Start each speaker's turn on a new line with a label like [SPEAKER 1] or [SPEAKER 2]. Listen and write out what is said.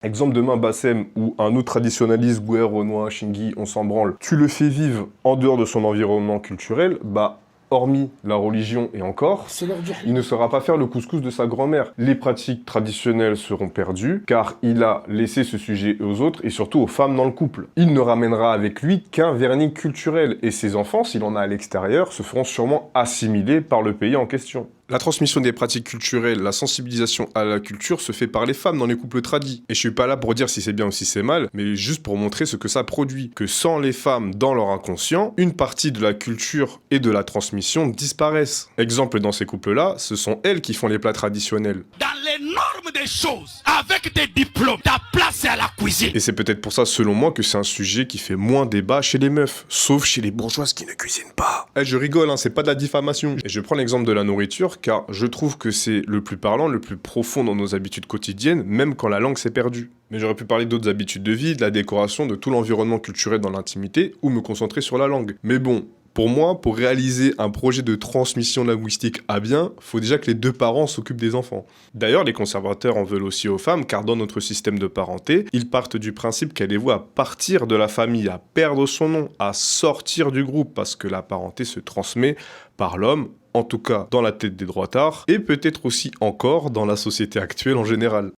[SPEAKER 1] Exemple demain, Bassem ou un autre traditionnaliste, Gouer, Renoir, Shingi, on s'en branle, tu le fais vivre en dehors de son environnement culturel, bah, hormis la religion et encore,
[SPEAKER 2] C'est l'heure du
[SPEAKER 1] il ne saura pas faire le couscous de sa grand-mère. Les pratiques traditionnelles seront perdues, car il a laissé ce sujet aux autres et surtout aux femmes dans le couple. Il ne ramènera avec lui qu'un vernis culturel, et ses enfants, s'il en a à l'extérieur, se feront sûrement assimiler par le pays en question. La transmission des pratiques culturelles, la sensibilisation à la culture se fait par les femmes dans les couples tradis. Et je suis pas là pour dire si c'est bien ou si c'est mal, mais juste pour montrer ce que ça produit. Que sans les femmes dans leur inconscient, une partie de la culture et de la transmission disparaissent. Exemple dans ces couples-là, ce sont elles qui font les plats traditionnels.
[SPEAKER 3] Dans les normes des choses, avec tes diplômes, ta place c'est à la cuisine.
[SPEAKER 1] Et c'est peut-être pour ça, selon moi, que c'est un sujet qui fait moins débat chez les meufs. Sauf chez les bourgeoises qui ne cuisinent pas. Je rigole, hein, c'est pas de la diffamation. Et je prends l'exemple de la nourriture, car je trouve que c'est le plus parlant, le plus profond dans nos habitudes quotidiennes, même quand la langue s'est perdue. Mais j'aurais pu parler d'autres habitudes de vie, de la décoration, de tout l'environnement culturel dans l'intimité, ou me concentrer sur la langue. Mais bon, pour moi, pour réaliser un projet de transmission linguistique à bien, faut déjà que les deux parents s'occupent des enfants. D'ailleurs, les conservateurs en veulent aussi aux femmes, car dans notre système de parenté, ils partent du principe qu'elle est vouée à partir de la famille, à perdre son nom, à sortir du groupe, parce que la parenté se transmet par l'homme, en tout cas dans la tête des droitards, et peut-être aussi encore dans la société actuelle en général.